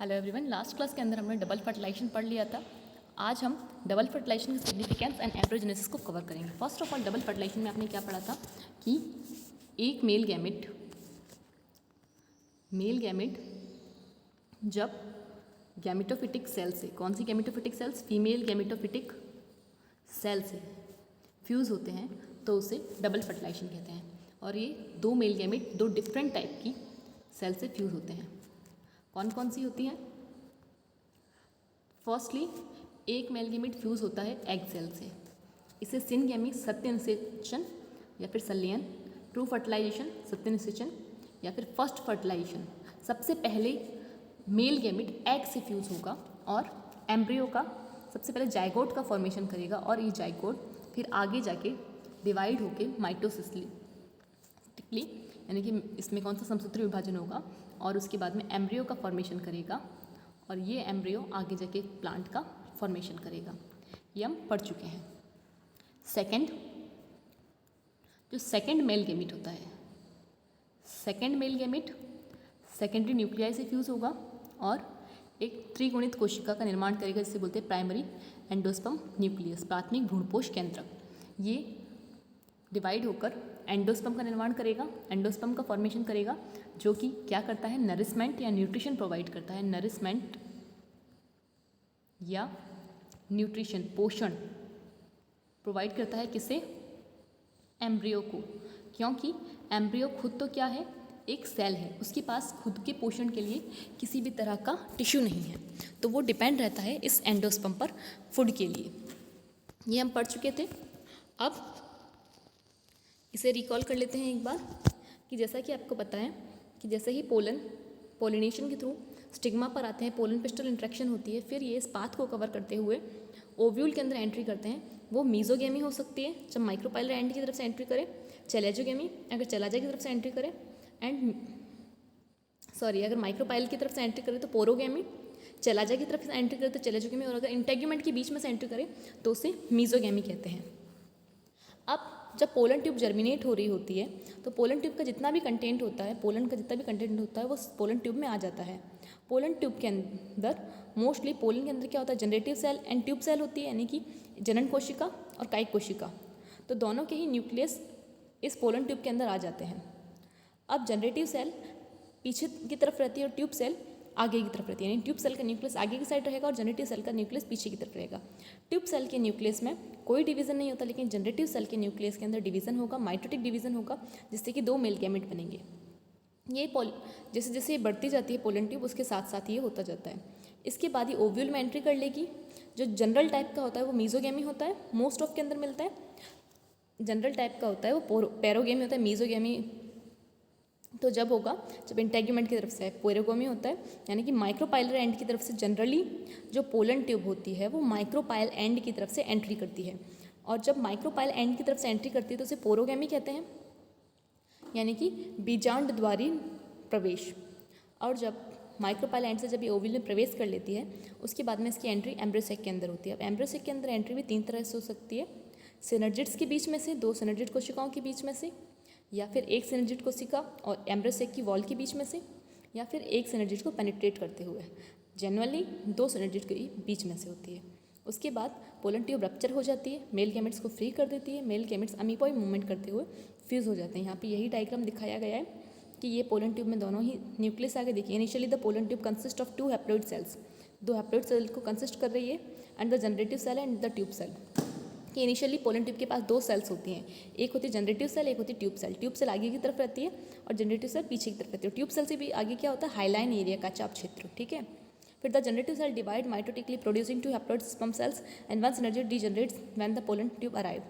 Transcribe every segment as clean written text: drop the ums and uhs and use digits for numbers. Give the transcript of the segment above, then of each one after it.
Hello everyone, last class के अंदर हमने डबल फर्टिलाइजेशन पढ़ लिया था। आज हम डबल फर्टिलाइजेशन की सिग्निफिकेंस एंड एम्ब्रियोजेनेसिस को कवर करेंगे। First of all, double fertilization में आपने क्या पढ़ा था कि एक मेल गैमेट जब गैमेटोफिटिक सेल से, कौन सी gametophytic cells, female gametophytic cell से फ्यूज़ होते हैं तो उसे डबल फर्टिलाइजेशन कहते हैं। और ये दो मेल गैमेट दो डिफरेंट टाइप की सेल से फ्यूज़ होते हैं। कौन कौन सी होती हैं? फर्स्टली, एक मेल गैमेट फ्यूज़ होता है एग सेल से, इसे सिनगैमी सत्य निषेचन या फिर संलयन, ट्रू फर्टिलाइजेशन सत्य निषेचन या फिर फर्स्ट फर्टिलाइजेशन। सबसे पहले मेल गैमेट एग से फ्यूज़ होगा और एम्ब्रियो का सबसे पहले जाइगोट का फॉर्मेशन करेगा और ये जाइगोट फिर आगे जाके डिवाइड होके माइटोसिसली यानी कि इसमें कौन सा समसूत्री विभाजन होगा और उसके बाद में एम्ब्रियो का फॉर्मेशन करेगा और ये एम्ब्रियो आगे जाके प्लांट का फॉर्मेशन करेगा। ये हम पढ़ चुके हैं। जो सेकंड मेल गैमेट होता है, second male gamete secondary nuclei से फ्यूज़ होगा और एक त्रिगुणित कोशिका का निर्माण करेगा, जिसे बोलते हैं प्राइमरी एंडोस्पर्म न्यूक्लियस, प्राथमिक भ्रूणपोष केंद्रक। ये डिवाइड होकर एंडोस्पर्म का निर्माण करेगा, एंडोस्पर्म का फॉर्मेशन करेगा, जो कि क्या करता है, नरिशमेंट या न्यूट्रिशन प्रोवाइड करता है। नरिशमेंट या न्यूट्रिशन, पोषण प्रोवाइड करता है किसे? एम्ब्रियो को, क्योंकि एम्ब्रियो खुद तो क्या है, एक सेल है, उसके पास खुद के पोषण के लिए किसी भी तरह का टिश्यू नहीं है, तो वो डिपेंड रहता है इस एंडोस्पर्म पर फूड के लिए। ये हम पढ़ चुके थे। अब इसे रिकॉल कर लेते हैं एक बार कि जैसा कि आपको पता है कि जैसे ही पोलिनेशन के थ्रू स्टिग्मा पर आते हैं, पोलन पिस्टल इंट्रैक्शन होती है, फिर ये इस पाथ को कवर करते हुए ओव्यूल के अंदर एंट्री करते हैं। वो मीजोगेमी हो सकती है जब माइक्रोपाइलर एंड की तरफ से एंट्री करे, चैलेजोगेमी अगर चैलाजा की तरफ से एंट्री करे, अगर माइक्रोपाइल की तरफ से एंट्री करे तो पोरोगेमी, चैलाजा की तरफ से एंट्री करे तो चैलेजोगेमी, और अगर इंटेग्यूमेंट के बीच में से एंट्री करे तो उसे मीजोगेमी कहते हैं। अब जब पोलन ट्यूब जर्मिनेट हो रही होती है तो पोलन ट्यूब का जितना भी कंटेंट होता है, पोलन का जितना भी कंटेंट होता है वो पोलन ट्यूब में आ जाता है। पोलन ट्यूब के अंदर मोस्टली पोलन के अंदर क्या होता है, generative cell and tube cell होती है, यानी कि जनन कोशिका और कायिक कोशिका, तो दोनों के ही न्यूक्लियस इस पोलन ट्यूब के अंदर आ जाते हैं। अब जनरेटिव सेल पीछे की तरफ रहती है और ट्यूब सेल आगे की तरफ रहती है, यानी ट्यूब सेल का न्यूक्लियस आगे की साइड रहेगा और जनरेटिव सेल का न्यूक्लियस पीछे की तरफ रहेगा। ट्यूब सेल के न्यूक्लियस में कोई डिवीजन नहीं होता, लेकिन जनरेटिव सेल के न्यूक्लियस के अंदर डिवीजन होगा, माइटोटिक डिवीजन होगा, जिससे कि दो मेल गैमेट बनेंगे। ये जैसे जैसे बढ़ती जाती है पोलन ट्यूब, उसके साथ साथ ये होता जाता है। इसके बाद ही ओव्यूल में एंट्री कर लेगी। जो जनरल टाइप का होता है वो मीजोगेमी होता है, मोस्ट ऑफ के अंदर मिलता है। जनरल टाइप का होता है वो पैरोगेमी होता है। मीजोगेमी तो जब होगा जब इंटेग्यूमेंट की तरफ से, पोरोगेमी होता है, यानी कि माइक्रोपाइलर एंड की तरफ से जनरली जो पोलन ट्यूब होती है वो माइक्रोपाइल एंड की तरफ से एंट्री करती है, और जब माइक्रोपाइल एंड की तरफ से एंट्री करती है तो उसे पोरोगेमी कहते हैं, यानी कि बीजांड द्वारी प्रवेश। और जब माइक्रोपाइल एंड से जब ये ओव्यूल में प्रवेश कर लेती है उसके बाद में इसकी एंट्री एम्ब्रियोसेक के अंदर होती है। अब एम्ब्रियोसेक के अंदर एंट्री भी तीन तरह से हो सकती है, सिनर्जिड्स के बीच में से, दो सिनर्जिड कोशिकाओं के बीच में से, या फिर एक सिनर्जिड कोशिका और एम्ब्रियोसेक की वॉल के बीच में से, या फिर एक सिनर्जिड को पेनिट्रेट करते हुए। जनरली दो सिनर्जिड के बीच में से होती है। उसके बाद पोलन ट्यूब रप्चर हो जाती है, मेल गैमेट्स को फ्री कर देती है, मेल गैमेट्स अमीपॉइड मूवमेंट करते हुए फ्यूज़ हो जाते हैं। यहाँ पे यही डायग्राम दिखाया गया है कि ये पोलन ट्यूब में दोनों ही न्यूक्लियस आगे देखिए। Initially the pollen tube consist of 2 haploid cells, 2 haploid cell को कंसिस्ट कर रही है, and the generative cell and the tube cell. कि इनिशियली पोलन ट्यूब के पास 2 सेल्स होती हैं, एक होती है जनरेटिव सेल, एक होती है ट्यूब सेल। ट्यूब सेल आगे की तरफ रहती है और जनरेटिव सेल पीछे की तरफ रहती है। ट्यूब सेल से भी आगे क्या होता है, हाइलाइन एरिया का चाप क्षेत्र, ठीक है। फिर the generative cell divide mitotically producing 2 haploid sperm cells and one synergid degenerates when the pollen tube arrive.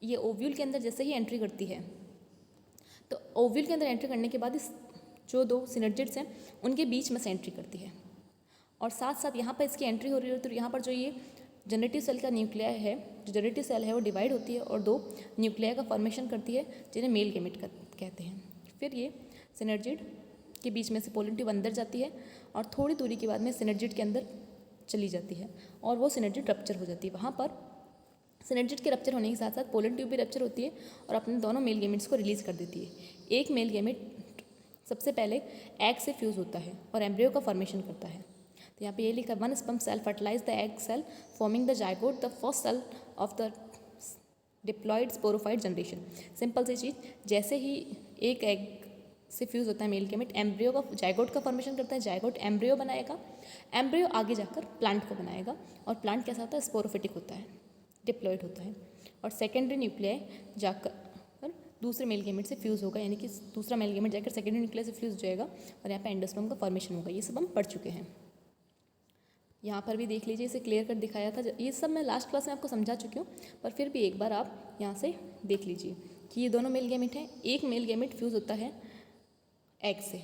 ये ओव्यूल के अंदर जैसे ही एंट्री करती है तो ओव्यूल के अंदर एंट्री करने के बाद इस जो 2 सिनर्जिड्स हैं उनके बीच में से एंट्री करती है, और साथ साथ यहाँ पर इसकी एंट्री हो रही है तो यहाँ पर जो ये जनरेटिव सेल का न्यूक्लिया है, जो जनरेटिव सेल है वो डिवाइड होती है और 2 न्यूक्लिया का फॉर्मेशन करती है, जिन्हें मेल गैमेट कहते हैं। फिर ये सिनर्जिड के बीच में से पोलन ट्यूब अंदर जाती है और थोड़ी दूरी के बाद में सिनर्जिड के अंदर चली जाती है और वो सिनर्जिड रप्चर हो जाती है। वहाँ पर सिनर्जिड के रप्चर होने के साथ साथ पोलन ट्यूब भी रप्चर होती है और अपने दोनों मेल गैमेट्स को रिलीज़ कर देती है। एक मेल गैमेट सबसे पहले एग से फ्यूज़ होता है और एम्ब्रियो का फॉर्मेशन करता है। तो यहाँ पे ये लिखा, one sperm cell fertilize the egg cell forming the zygote the first cell of the diploid sporophyte generation. Simple सी चीज़, जैसे ही एक एग से फ्यूज़ होता है मेल गैमेट, एम्ब्रियो का जाइगोट का फॉर्मेशन करता है, जाइगोट एम्ब्रियो बनाएगा, एम्ब्रियो आगे जाकर प्लांट को बनाएगा, और प्लांट कैसा होता है, स्पोरोफिटिक होता है, डिप्लॉयड होता है, और सेकेंडरी न्यूक्लियाई जाकर दूसरे मेल गैमेट से फ्यूज़ होगा, यानी कि दूसरा मेल गैमेट जाकर सेकेंडरी न्यूक्लियाई से फ्यूज़ हो जाएगा, और यहाँ पे एंडोस्पर्म का फॉर्मेशन होगा। ये सब हम पढ़ चुके हैं। यहाँ पर भी देख लीजिए, इसे क्लियर कर दिखाया था। ये सब मैं लास्ट क्लास में आपको समझा चुकी हूँ, पर फिर भी एक बार आप यहाँ से देख लीजिए कि ये दोनों मेल गैमेट हैं। एक मेल गैमेट फ्यूज़ होता है एग से,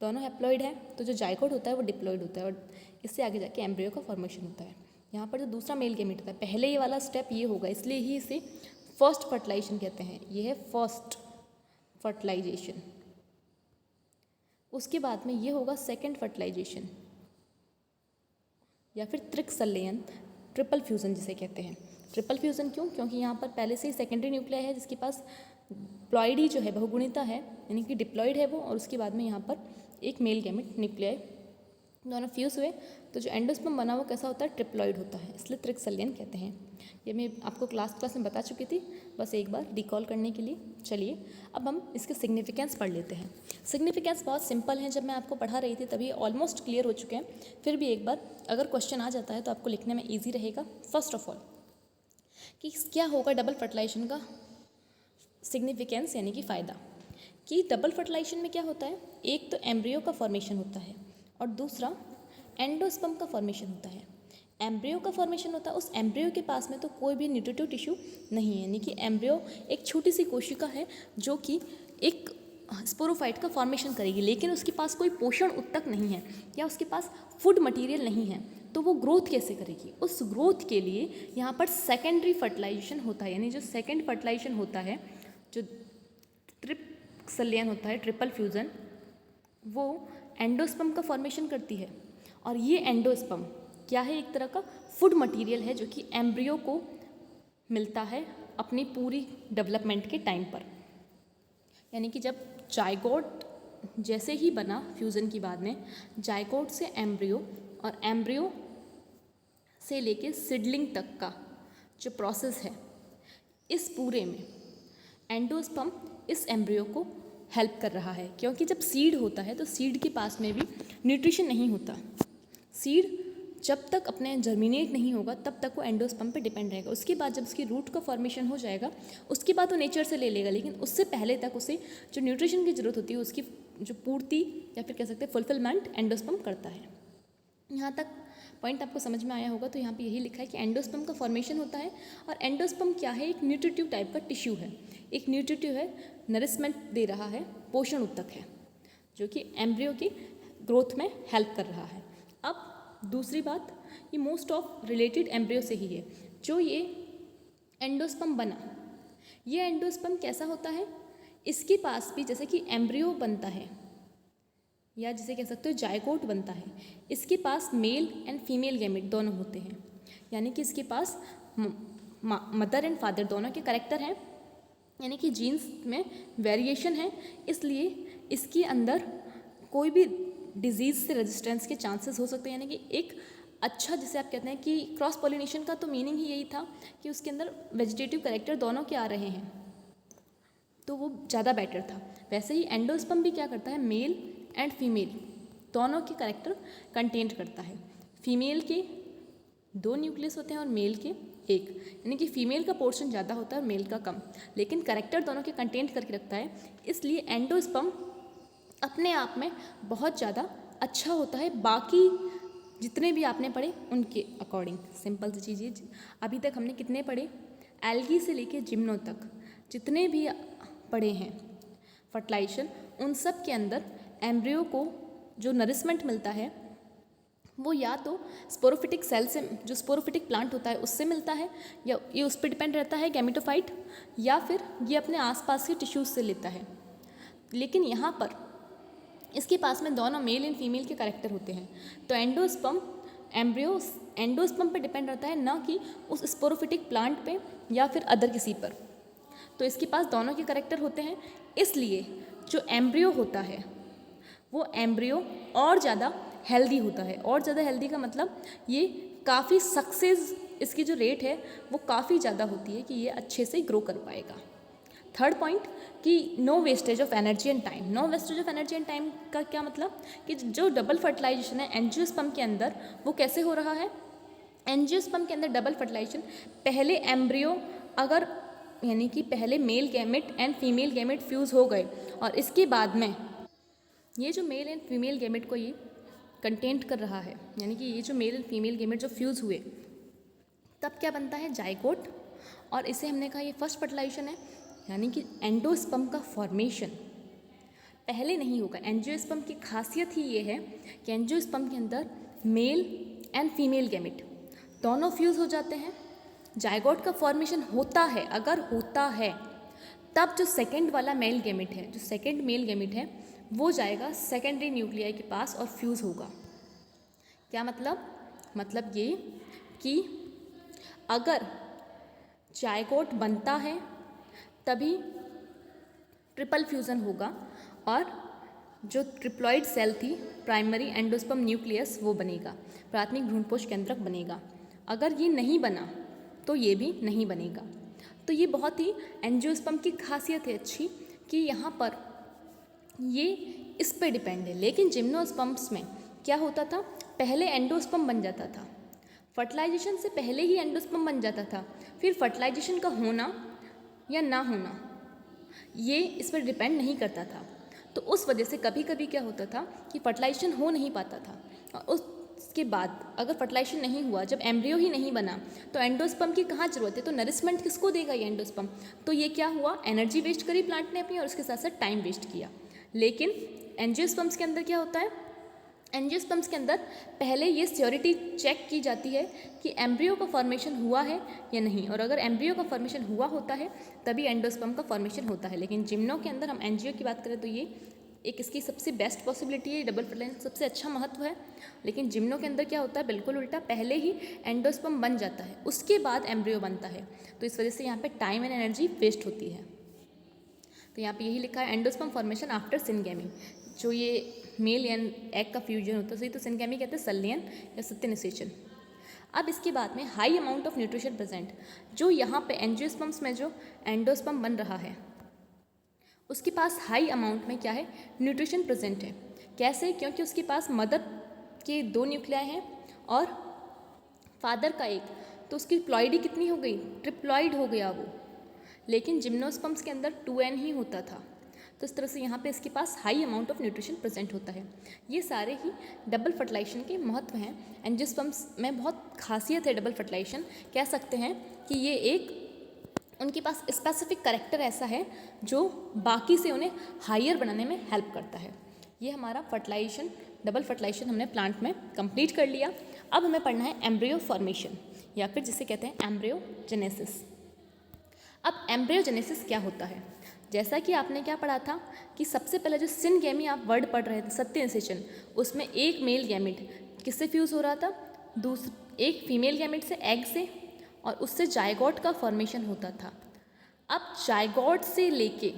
दोनों हैप्लॉइड है, तो जो जाइगोट होता है वो डिप्लॉइड होता है, और इससे आगे जाके एम्ब्रियो का फॉर्मेशन होता है। यहाँ पर जो दूसरा मेल गैमेट होता है, पहले ये वाला स्टेप ये होगा, इसलिए ही इसे फर्स्ट फर्टिलाइजेशन कहते हैं। ये है फर्स्ट फर्टिलाइजेशन। उसके बाद में ये होगा सेकेंड फर्टिलाइजेशन, या फिर त्रिकसंलयन, ट्रिपल फ्यूज़न जिसे कहते हैं। ट्रिपल फ्यूज़न क्यों? क्योंकि यहाँ पर पहले से ही सेकेंडरी न्यूक्लियाई है जिसके पास प्लॉइडी जो है बहुगुणिता है, यानी कि डिप्लॉइड है वो, और उसके बाद में यहाँ पर एक मेल गैमेट न्यूक्लियाई, दोनों फ्यूज़ हुए, तो जो एंडोस्पर्म बना वो कैसा होता है, ट्रिप्लॉइड होता है, इसलिए त्रिकसंलयन कहते हैं। ये मैं आपको क्लास में बता चुकी थी, बस एक बार रिकॉल करने के लिए। चलिए अब हम इसके सिग्निफिकेंस पढ़ लेते हैं। सिग्निफिकेंस बहुत सिंपल है, जब मैं आपको पढ़ा रही थी तभी ऑलमोस्ट क्लियर हो चुके हैं, फिर भी एक बार अगर क्वेश्चन आ जाता है तो आपको लिखने में ईजी रहेगा। फर्स्ट ऑफ ऑल कि क्या होगा डबल फर्टिलाइजेशन का सिग्निफिकेंस, यानी कि फ़ायदा, कि डबल फर्टिलाइजेशन में क्या होता है, एक तो एम्ब्रियो का फॉर्मेशन होता है और दूसरा एंडोस्पर्म का फॉर्मेशन होता है। एम्ब्रियो का फॉर्मेशन होता है, उस एम्ब्रियो के पास में तो कोई भी न्यूट्रिटिव टिश्यू नहीं है, यानी कि एम्ब्रियो एक छोटी सी कोशिका है जो कि एक स्पोरोफाइट का फॉर्मेशन करेगी, लेकिन उसके पास कोई पोषण उत्तक नहीं है या उसके पास फूड मटेरियल नहीं है, तो वो ग्रोथ कैसे करेगी? उस ग्रोथ के लिए यहाँ पर सेकेंडरी फर्टिलाइजेशन होता है, यानी जो सेकेंड फर्टिलाइजेशन होता है, जो त्रिकसंलयन होता है, ट्रिपल फ्यूज़न, वो एंडोस्पर्म का फॉर्मेशन करती है। और ये एंडोस्पर्म क्या है, एक तरह का फूड मटेरियल है जो कि एम्ब्रियो को मिलता है अपनी पूरी डेवलपमेंट के टाइम पर। यानी कि जब जाइगोट जैसे ही बना फ्यूज़न की बाद में, जाइगोट से एम्ब्रियो और एम्ब्रियो से लेके सिडलिंग तक का जो प्रोसेस है, इस पूरे में एंडोस्पर्म इस एम्ब्रियो को हेल्प कर रहा है, क्योंकि जब सीड होता है तो सीड के पास में भी न्यूट्रिशन नहीं होता। सीड जब तक अपने जर्मिनेट नहीं होगा तब तक वो एंडोस्पर्म पे डिपेंड रहेगा। उसके बाद जब उसकी रूट का फॉर्मेशन हो जाएगा उसके बाद वो नेचर से ले लेगा, लेकिन उससे पहले तक उसे जो न्यूट्रिशन की ज़रूरत होती है उसकी जो पूर्ति या फिर कह सकते हैं फुलफिलमेंट एंडोस्पर्म करता है। यहाँ तक पॉइंट आपको समझ में आया होगा। तो यहाँ पे यही लिखा है कि एंडोस्पर्म का फॉर्मेशन होता है, और एंडोस्पर्म क्या है, एक न्यूट्रिटिव टाइप का टिश्यू है, एक न्यूट्रिटिव है, नरिशमेंट दे रहा है, पोषण उत्तक है, जो कि एम्ब्रियो की ग्रोथ में हेल्प कर रहा है। अब दूसरी बात, ये मोस्ट ऑफ रिलेटेड एम्ब्रियो से ही है। जो ये एंडोस्पर्म बना, ये एंडोस्पर्म कैसा होता है, इसके पास भी जैसे कि एम्ब्रियो बनता है या जिसे कह सकते हो जाइगोट बनता है, इसके पास मेल एंड फीमेल गैमेट दोनों होते हैं, यानी कि इसके पास मदर एंड फादर दोनों के कैरेक्टर हैं, यानी कि जीन्स में वेरिएशन है, इसलिए इसके अंदर कोई भी डिजीज़ से रेजिस्टेंस के चांसेस हो सकते हैं। यानी कि एक अच्छा, जिसे आप कहते हैं कि क्रॉस पॉलिनेशन का तो मीनिंग ही यही था कि उसके अंदर वेजिटेटिव कैरेक्टर दोनों के आ रहे हैं, तो वो ज़्यादा बेटर था। वैसे ही एंडोस्पर्म भी क्या करता है, मेल एंड फीमेल दोनों के कैरेक्टर कंटेंट करता है। फीमेल के 2 न्यूक्लियस होते हैं और मेल के 1, यानी कि फीमेल का पोर्शन ज़्यादा होता है और मेल का कम, लेकिन कैरेक्टर दोनों के कंटेंट करके रखता है। इसलिए एंडोस्पर्म अपने आप में बहुत ज़्यादा अच्छा होता है बाकी जितने भी आपने पढ़े उनके अकॉर्डिंग। सिंपल सी चीज़, अभी तक हमने कितने पढ़े, एल्गी से लेके जिम्नो तक जितने भी पढ़े हैं फर्टिलाइजेशन, उन सब के अंदर एम्ब्रियो को जो नरिशमेंट मिलता है वो या तो स्पोरोफिटिक सेल से, जो स्पोरोफिटिक प्लांट होता है उससे मिलता है, या ये उस पर डिपेंड रहता है गैमेटोफाइट, या फिर ये अपने आसपास के टिश्यूज से लेता है। लेकिन यहाँ पर इसके पास में दोनों मेल एंड फीमेल के कैरेक्टर होते हैं, तो एंडोस्पर्म एम्ब्रियो एंडोस्पर्म पर डिपेंड रहता है, ना कि उस स्पोरोफिटिक प्लांट पे या फिर अदर किसी पर। तो इसके पास दोनों के कैरेक्टर होते हैं, इसलिए जो एम्ब्रियो होता है वो एम्ब्रियो और ज़्यादा हेल्दी होता है। और ज़्यादा हेल्दी का मतलब ये काफ़ी सक्सेस, इसकी जो रेट है वो काफ़ी ज़्यादा होती है कि ये अच्छे से ग्रो कर पाएगा। थर्ड पॉइंट कि no wastage of energy and time. No wastage of energy and time का क्या मतलब कि जो डबल फर्टिलाइजेशन है एंजियोस्पर्म के अंदर वो कैसे हो रहा है। एंजियोस्पर्म के अंदर डबल फर्टिलाइजेशन, पहले एम्ब्रियो अगर यानी कि पहले male gamete and female gamete fuse हो गए और इसके बाद में ये जो मेल एंड फीमेल गैमेट को ये कंटेंट कर रहा है, यानी कि ये जो मेल एंड फीमेल गैमेट जो फ्यूज़ हुए तब क्या बनता है, जाइगोट। और इसे हमने कहा ये फर्स्ट फर्टिलाइजेशन है, यानी कि एंडोस्पर्म का फॉर्मेशन पहले नहीं होगा। एंजियोस्पर्म की खासियत ही ये है कि एंजियोस्पर्म के अंदर मेल एंड फीमेल गैमेट दोनों फ्यूज़ हो जाते हैं। जाइगोट का फॉर्मेशन होता है, अगर होता है तब जो सेकंड वाला मेल गैमेट है, जो सेकंड मेल गैमेट है वो जाएगा सेकेंडरी न्यूक्लियाई के पास और फ्यूज़ होगा। क्या मतलब ये कि अगर जाइगोट बनता है तभी ट्रिपल फ्यूज़न होगा और जो ट्रिप्लॉइड सेल थी प्राइमरी एंडोस्पर्म न्यूक्लियस वो बनेगा, प्राथमिक भ्रूणपोष केंद्रक बनेगा। अगर ये नहीं बना तो ये भी नहीं बनेगा। तो ये बहुत ही एंजियोस्पर्म की खासियत है अच्छी कि यहाँ पर ये इस पे डिपेंड है। लेकिन जिम्नोस्पर्म्स में क्या होता था, पहले एंडोस्पर्म बन जाता था, फर्टिलाइजेशन से पहले ही एंडोस्पर्म बन जाता था, फिर फर्टिलाइजेशन का होना या ना होना ये इस पर डिपेंड नहीं करता था। तो उस वजह से कभी कभी क्या होता था कि फर्टिलाइजेशन हो नहीं पाता था और उसके बाद अगर फर्टिलाइजेशन नहीं हुआ, जब एम्ब्रियो ही नहीं बना तो एंडोस्पर्म की कहाँ ज़रूरत है, तो नरिशमेंट किसको देगा ये एंडोस्पर्म। तो ये क्या हुआ, एनर्जी वेस्ट करी प्लांट ने अपनी और उसके साथ साथ टाइम वेस्ट किया। लेकिन एंजियोस्पर्म्स के अंदर क्या होता है, एंजियोस्पर्म्स के अंदर पहले ये श्योरिटी चेक की जाती है कि एम्ब्रियो का फॉर्मेशन हुआ है या नहीं, और अगर एम्ब्रियो का फॉर्मेशन हुआ होता है तभी एंडोस्पर्म का फॉर्मेशन होता है। लेकिन जिम्नो के अंदर हम एंजियो की बात करें तो ये एक इसकी सबसे बेस्ट पॉसिबिलिटी है, डबल फर्टिलाइजेशन सबसे अच्छा महत्व है। लेकिन जिम्नो के अंदर क्या होता है, बिल्कुल उल्टा, पहले ही एंडोस्पर्म बन जाता है उसके बाद एम्ब्रियो बनता है। तो इस वजह से यहाँ पे टाइम एंड एनर्जी वेस्ट होती है। तो यहाँ पे यही लिखा है एंडोस्पर्म फॉर्मेशन आफ्टर सिनगैमी, जो ये मेल एंड एग का फ्यूजन होता है, सही तो सिनगैमी कहते हैं संलयन या सत्य-निषेचन। अब इसके बाद में high amount of nutrition present, जो यहाँ पे एंजियोस्पर्म्स में जो एंडोस्पर्म बन रहा है उसके पास हाई अमाउंट में क्या है, न्यूट्रिशन प्रेजेंट है। कैसे, क्योंकि उसके पास मदर के 2 न्यूक्लियाई हैं और फादर का 1, तो उसकी प्लॉइडी कितनी हो गई, ट्रिप्लॉइड हो गया वो। लेकिन जिम्नोस्पर्म्स के अंदर 2n ही होता था। तो इस तरह से यहाँ पे इसके पास high amount of nutrition present होता है। ये सारे ही डबल फर्टिलाइजेशन के महत्व हैं। एंजियोस्पर्म्स में बहुत खासियत है डबल फर्टिलाइजेशन, कह सकते हैं कि ये एक उनके पास स्पेसिफिक कैरेक्टर ऐसा है जो बाकी से उन्हें हायर बनाने में हेल्प करता है। ये हमारा फर्टिलाइजेशन, डबल फर्टिलाइजेशन हमने प्लांट में कंप्लीट कर लिया। अब हमें पढ़ना है एम्ब्रियो फॉर्मेशन या फिर जिसे कहते हैं एम्ब्रियोजेनेसिस। अब एम्ब्रियोजेनेसिस क्या होता है, जैसा कि आपने क्या पढ़ा था कि सबसे पहले जो सिनगैमी आप वर्ड पढ़ रहे थे, सत्य-निषेचन, उसमें एक मेल गैमेट किससे फ्यूज़ हो रहा था, एक फीमेल गैमेट से, एग से, और उससे जाइगोट का फॉर्मेशन होता था। अब जाइगोट से लेके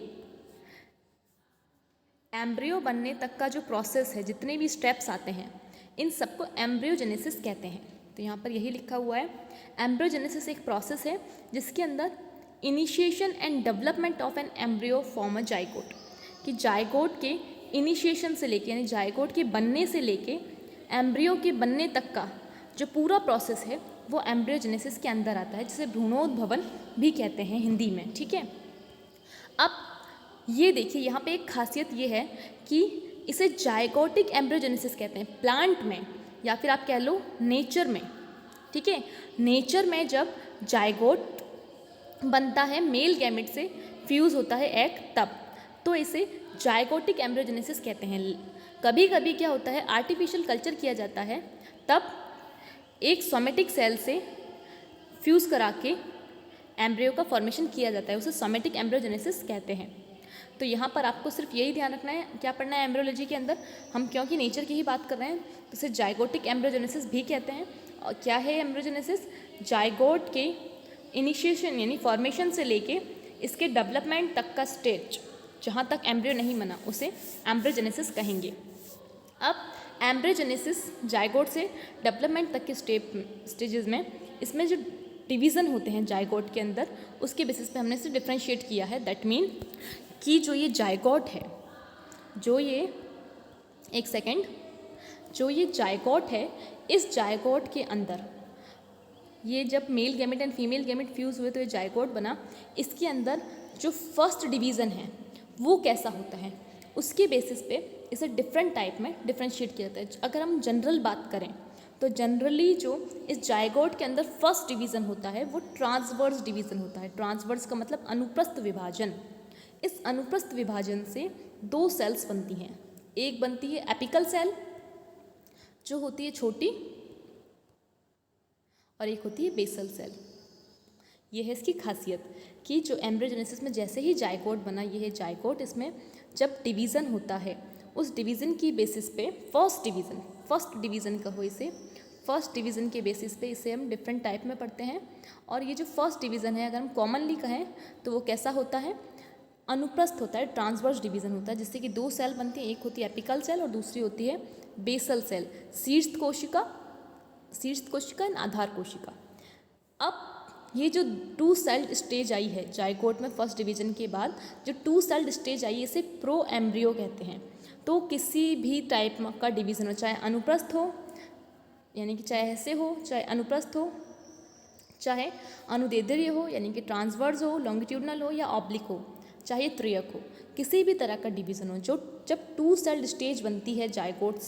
एम्ब्रियो बनने तक का जो प्रोसेस है, जितने भी स्टेप्स आते हैं, इन सबको एम्ब्रियोजेनेसिस कहते हैं। तो यहाँ पर यही लिखा हुआ है, एम्ब्रियोजेनेसिस एक प्रोसेस है जिसके अंदर initiation and development of an embryo form a zygote, कि जाइगोट के इनिशिएशन से लेके यानी जाइगोट के बनने से लेके एम्ब्रियो के बनने तक का जो पूरा प्रोसेस है वो एम्ब्रियोजेनेसिस के अंदर आता है, जिसे भ्रूणोद्भवन भी कहते हैं हिंदी में। ठीक है, अब ये देखिए यहाँ पे एक खासियत ये है कि इसे जाइगोटिक एम्ब्रियोजेनेसिस कहते हैं प्लांट में, या फिर आप कह लो नेचर में। ठीक है, नेचर में जब जाइगोट बनता है, मेल गैमेट से फ्यूज़ होता है एग, तब तो इसे जाइगोटिक एम्ब्रियोजेनेसिस कहते हैं। कभी कभी क्या होता है, आर्टिफिशियल कल्चर किया जाता है, तब एक सोमेटिक सेल से फ्यूज़ करा के एम्ब्रियो का फॉर्मेशन किया जाता है, उसे सोमेटिक एम्ब्रियोजेनेसिस कहते हैं। तो यहाँ पर आपको सिर्फ यही ध्यान रखना है, क्या पढ़ना है एम्ब्रियोलॉजी के अंदर, हम क्योंकि नेचर की ही बात कर रहे हैं तो इसे जाइगोटिक एम्ब्रियोजेनेसिस भी कहते हैं। और क्या है एम्ब्रियोजेनेसिस, जाइगोट के इनिशिएशन यानी फॉर्मेशन से लेके इसके डेवलपमेंट तक का स्टेज, जहाँ तक एम्ब्रियो नहीं बना, उसे एम्ब्रियोजेनेसिस कहेंगे। अब एम्ब्रियोजेनेसिस जायगोट से डेवलपमेंट तक के स्टेजेस में इसमें जो डिवीज़न होते हैं जायगोट के अंदर, उसके बेसिस पे हमने इसे डिफ्रेंशिएट किया है। दैट मीन कि जो ये जायगोट है, जो ये जायगोट है, इस जायगोट के अंदर ये जब male gamete and female gamete fuse हुए तो ये जायगोट बना। इसके अंदर जो फर्स्ट डिवीज़न है वो कैसा होता है, उसके बेसिस पे इसे डिफरेंट टाइप में डिफ्रेंशिएट किया जाता है। अगर हम जनरल बात करें तो जनरली जो इस जायगोट के अंदर फर्स्ट डिवीज़न होता है वो ट्रांसवर्स डिवीज़न होता है। ट्रांसवर्स का मतलब अनुप्रस्थ विभाजन। इस अनुप्रस्थ विभाजन से 2 सेल्स बनती हैं। एक बनती है एपिकल सेल जो होती है छोटी, और एक होती है बेसल सेल। ये है इसकी खासियत कि जो एम्ब्रियोजेनेसिस में जैसे ही जायगोट बना, ये है जायगोट, इसमें जब डिवीज़न होता है उस डिवीज़न की बेसिस पे फर्स्ट डिवीज़न कहो इसे, फर्स्ट डिवीज़न के बेसिस पे इसे हम डिफरेंट टाइप में पढ़ते हैं। और ये जो फर्स्ट डिवीज़न है अगर हम कॉमनली कहें तो वो कैसा होता है, अनुप्रस्थ होता है, ट्रांसवर्स डिवीज़न होता है, जिससे कि 2 सेल बनती हैं। एक होती है एपिकल सेल और दूसरी होती है बेसल सेल, शीर्ष कोशिका एंड आधार कोशिका। अब ये जो 2 सेल्ड स्टेज आई है जायगोट में फर्स्ट डिवीज़न के बाद, जो 2 सेल्ड स्टेज आई है इसे प्रो एम्ब्रियो कहते हैं। तो किसी भी टाइप का डिवीज़न हो, चाहे अनुप्रस्थ हो, यानी कि चाहे ऐसे हो, चाहे अनुप्रस्थ हो, चाहे अनुदैर्ध्य हो यानी कि ट्रांसवर्स हो, लॉन्गिट्यूडनल हो, या ऑब्लिक हो, चाहे त्रियक हो, किसी भी तरह का डिवीज़न हो, जो जब 2 सेल्ड स्टेज बनती है जायगोट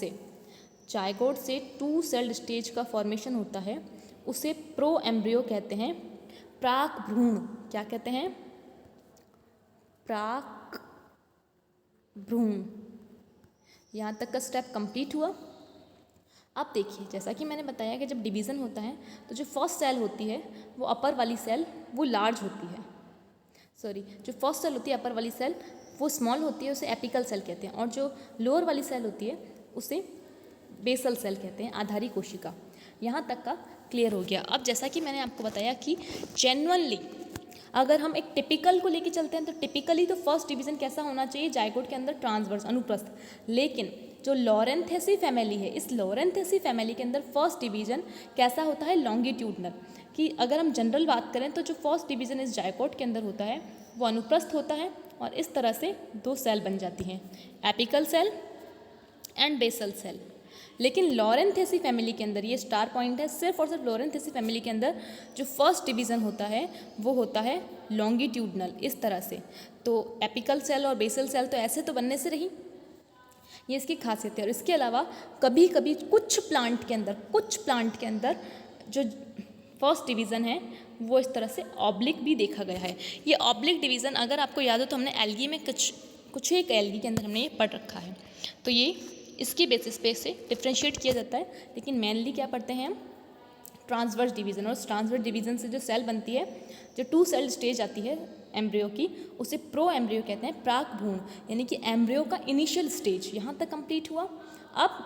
से 2 सेल्ड स्टेज का फॉर्मेशन होता है, उसे प्रो एम्ब्रियो कहते हैं। प्राक भ्रूण, क्या कहते हैं, प्राक भ्रूण। यहाँ तक का स्टेप कंप्लीट हुआ। अब देखिए, जैसा कि मैंने बताया कि जब डिवीज़न होता है तो जो फर्स्ट सेल होती है वो अपर वाली सेल वो लार्ज होती है, जो फर्स्ट सेल होती है अपर वाली सेल वो स्मॉल होती है, उसे एपिकल सेल कहते हैं। और जो लोअर वाली सेल होती है उसे बेसल सेल कहते हैं, आधारी कोशिका। यहाँ तक का क्लियर हो गया। अब जैसा कि मैंने आपको बताया कि जेन्युइनली अगर हम एक टिपिकल को लेके चलते हैं तो टिपिकली तो फर्स्ट डिवीज़न कैसा होना चाहिए जायगोट के अंदर, ट्रांसवर्स, अनुप्रस्थ। लेकिन जो लॉरेंथेसी फैमिली है, इस लॉरेंथेसी फैमिली के अंदर फर्स्ट डिवीज़न कैसा होता है, लॉन्गिट्यूडनल। कि अगर हम जनरल बात करें तो जो फर्स्ट डिवीज़न इस जायगोट के अंदर होता है वो अनुप्रस्थ होता है, और इस तरह से 2 सेल बन जाती हैं, apical cell and basal cell. लेकिन लॉरेंथेसी फैमिली के अंदर, ये स्टार पॉइंट है, सिर्फ और सिर्फ लॉरेंथेसी फैमिली के अंदर जो फर्स्ट डिवीज़न होता है वो होता है लॉन्गिट्यूडनल, इस तरह से। तो एपिकल सेल और बेसल सेल तो ऐसे तो बनने से रही, ये इसकी खासियत है। और इसके अलावा कभी कभी कुछ प्लांट के अंदर जो फर्स्ट डिवीज़न है वो इस तरह से ऑब्लिक भी देखा गया है। ये ऑब्लिक डिवीज़न अगर आपको याद हो तो हमने एल्गी में कुछ एक एल्गी के अंदर हमने ये पढ़ रखा है। तो ये इसकी बेसिस पे इसे डिफ्रेंशिएट किया जाता है। लेकिन मेनली क्या पढ़ते हैं हम, ट्रांसवर्स डिवीज़न। और ट्रांसवर्स डिवीज़न से जो सेल बनती है, जो 2 सेल स्टेज आती है एम्ब्रियो की, उसे प्रो एम्ब्रियो कहते हैं, प्राक भ्रूण, यानी कि एम्ब्रियो का इनिशियल स्टेज। यहाँ तक कंप्लीट हुआ। अब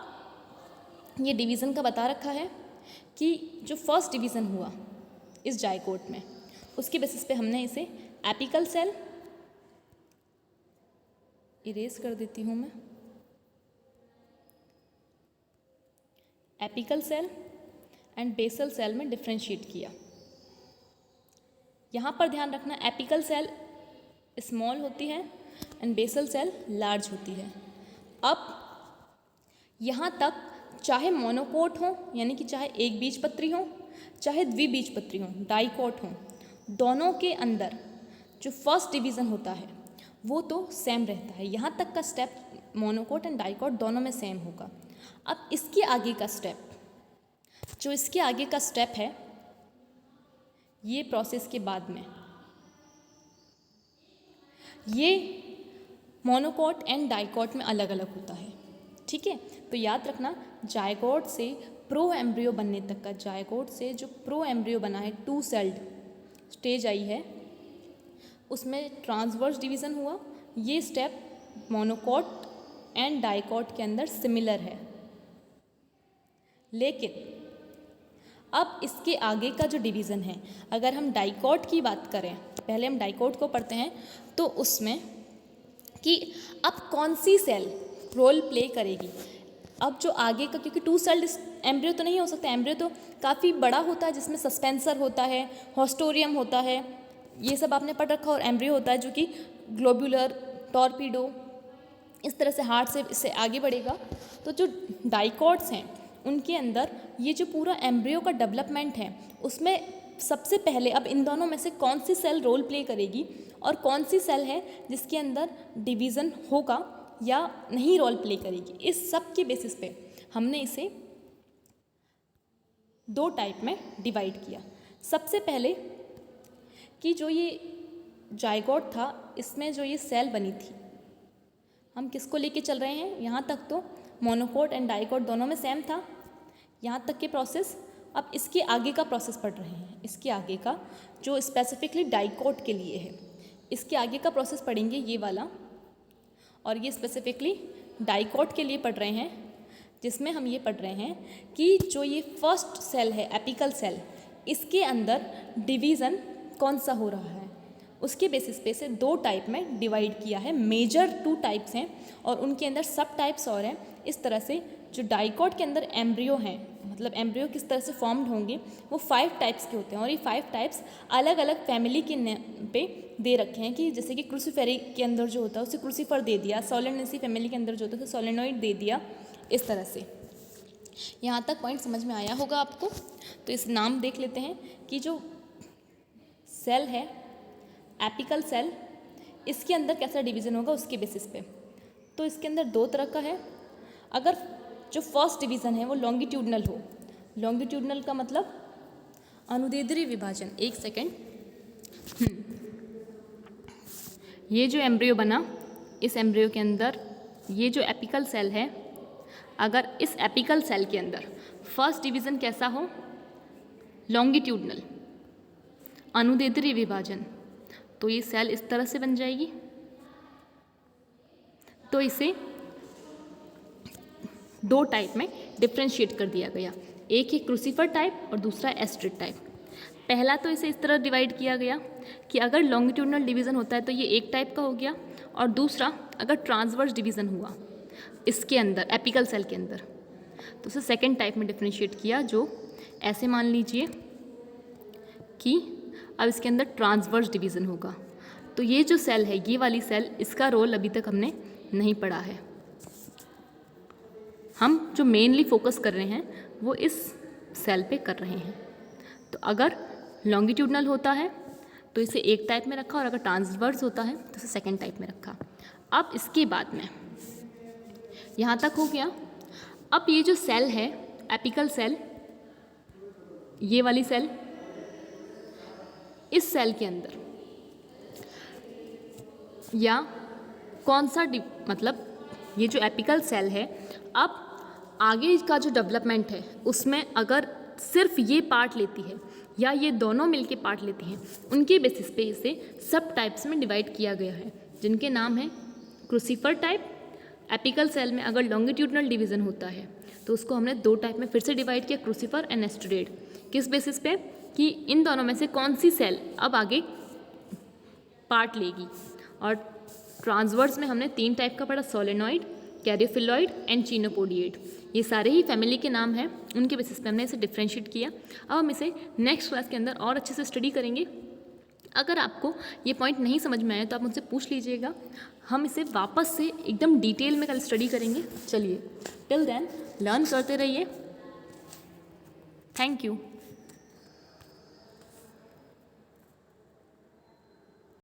ये डिवीज़न का बता रखा है कि जो फर्स्ट डिवीज़न हुआ इस जायगोट में, उसके बेसिस पे हमने इसे एपिकल सेल, इरेज कर देती हूँ मैं, apical cell and basal cell में डिफ्रेंशिएट किया। यहाँ पर ध्यान रखना, एपिकल सेल स्मॉल होती है एंड बेसल सेल लार्ज होती है। अब यहाँ तक चाहे मोनोकोट हो, यानी कि चाहे एक बीजपत्री हो, चाहे द्विबीजपत्री हो, डाइकोट हो, दोनों के अंदर जो फर्स्ट डिवीज़न होता है वो तो सेम रहता है। यहाँ तक का स्टेप मोनोकोट एंड डाइकोट दोनों में सेम होगा। अब इसके आगे का स्टेप, जो इसके आगे का स्टेप है, ये प्रोसेस के बाद में ये मोनोकोट एंड डाइकोट में अलग अलग होता है। ठीक है, तो याद रखना, जायगोट से प्रो एम्ब्रियो बनने तक का, जायगोट से जो प्रो एम्ब्रियो बना है, 2 सेल्ड स्टेज आई है, उसमें ट्रांसवर्स डिवीज़न हुआ। ये स्टेप मोनोकोट एंड डाइकोट के अंदर सिमिलर है। लेकिन अब इसके आगे का जो डिवीज़न है, अगर हम डाइकोट की बात करें, पहले हम डाइकोट को पढ़ते हैं, तो उसमें कि अब कौन सी सेल रोल प्ले करेगी। अब जो आगे का, क्योंकि 2 सेल्ड एम्ब्रियो तो नहीं हो सकता, एम्ब्रियो तो काफ़ी बड़ा होता है जिसमें सस्पेंसर होता है, हॉस्टोरियम होता है, ये सब आपने पढ़ रखा, और एम्ब्रियो होता है जो कि ग्लोब्यूलर, टॉर्पीडो, इस तरह से हार्ट से इससे आगे बढ़ेगा। तो जो डाइकॉट्स हैं उनके अंदर ये जो पूरा एम्ब्रियो का डेवलपमेंट है उसमें सबसे पहले अब इन दोनों में से कौन सी सेल रोल प्ले करेगी और कौन सी सेल है जिसके अंदर डिवीज़न होगा या नहीं रोल प्ले करेगी, इस सब के बेसिस पे हमने इसे 2 टाइप में डिवाइड किया। सबसे पहले कि जो ये जाइगोट था इसमें जो ये सेल बनी थी, हम किसको लेके चल रहे हैं, यहाँ तक तो मोनोकोट एंड डाइकोट दोनों में सेम था, यहाँ तक के प्रोसेस। अब इसके आगे का प्रोसेस पढ़ रहे हैं, इसके आगे का जो स्पेसिफिकली डाइकोट के लिए है, इसके आगे का प्रोसेस पढ़ेंगे ये वाला, और ये स्पेसिफिकली डाइकोट के लिए पढ़ रहे हैं, जिसमें हम ये पढ़ रहे हैं कि जो ये फर्स्ट सेल है एपिकल सेल, इसके अंदर डिवीज़न कौन सा हो रहा है, उसके बेसिस पे से 2 टाइप में डिवाइड किया है। मेजर 2 टाइप्स हैं और उनके अंदर सब टाइप्स और हैं। इस तरह से जो डाइकोट के अंदर एम्ब्रियो हैं, मतलब एम्ब्रियो किस तरह से फॉर्म्ड होंगे, वो 5 टाइप्स के होते हैं, और ये 5 टाइप्स अलग अलग फैमिली के पे दे रखे हैं, कि जैसे कि क्रूसीफेरी के अंदर जो होता है उसे क्रूसीफर दे दिया, सोलेनेसी फैमिली के अंदर जो होता है उसे सोलेनॉइड दे दिया, इस तरह से। यहाँ तक पॉइंट समझ में आया होगा आपको। तो इस नाम देख लेते हैं कि जो सेल है एपिकल सेल, इसके अंदर कैसा डिवीज़न होगा उसके बेसिस पे। तो इसके अंदर 2 तरह का है। अगर जो फर्स्ट डिवीज़न है वो लॉन्गिट्यूडनल हो, लॉन्गिट्यूडनल का मतलब अनुदैर्ध्य विभाजन, एक सेकेंड, ये जो एम्ब्रियो बना, इस एम्ब्रियो के अंदर ये जो एपिकल सेल है, अगर इस एपिकल सेल के अंदर फर्स्ट डिवीज़न कैसा हो, लॉन्गिट्यूडनल, अनुदैर्ध्य विभाजन, तो ये सेल इस तरह से बन जाएगी। तो इसे 2 टाइप में डिफ्रेंशिएट कर दिया गया, एक है क्रूसीफर टाइप और दूसरा एस्ट्रिड टाइप। पहला तो इसे इस तरह डिवाइड किया गया कि अगर लॉन्गिट्यूडनल डिवीज़न होता है तो ये एक टाइप का हो गया, और दूसरा अगर ट्रांसवर्स डिवीज़न हुआ इसके अंदर एपिकल सेल के अंदर तो उसे सेकेंड टाइप में डिफ्रेंशिएट किया, जो ऐसे मान लीजिए कि अब इसके अंदर ट्रांसवर्स डिवीज़न होगा। तो ये जो सेल है, ये वाली सेल, इसका रोल अभी तक हमने नहीं पढ़ा है। हम जो मेनली फोकस कर रहे हैं वो इस सेल पे कर रहे हैं। तो अगर लॉन्गिट्यूडनल होता है तो इसे एक टाइप में रखा, और अगर ट्रांसवर्स होता है तो इसे सेकेंड टाइप में रखा। अब इसके बाद में यहाँ तक हो गया। अब ये जो सेल है एपिकल सेल, ये वाली सेल, इस सेल के अंदर या कौन सा मतलब ये जो एपिकल सेल है, अब आगे का जो डेवलपमेंट है उसमें अगर सिर्फ ये पार्ट लेती है या ये दोनों मिलके पार्ट लेती हैं, उनके बेसिस पे इसे सब टाइप्स में डिवाइड किया गया है, जिनके नाम है क्रूसीफर टाइप। एपिकल सेल में अगर लॉन्गिट्यूडनल डिवीज़न होता है तो उसको हमने 2 टाइप में फिर से डिवाइड किया, क्रूसीफर एंड एस्ट्रेड। किस बेसिस पे, कि इन दोनों में से कौन सी सेल अब आगे पार्ट लेगी। और ट्रांसवर्स में हमने 3 टाइप का पढ़ा, सोलेनॉइड, कैरियोफिलॉइड एंड चिनोपोडिएट। ये सारे ही फैमिली के नाम हैं, उनके बेसिस पे हमने इसे डिफ्रेंशिएट किया। अब हम इसे नेक्स्ट क्लास के अंदर और अच्छे से स्टडी करेंगे। अगर आपको ये पॉइंट नहीं समझ में आया तो आप मुझसे पूछ लीजिएगा, हम इसे वापस से एकदम डिटेल में कल स्टडी करेंगे। चलिए, टिल देन लर्न करते रहिए। Thank you.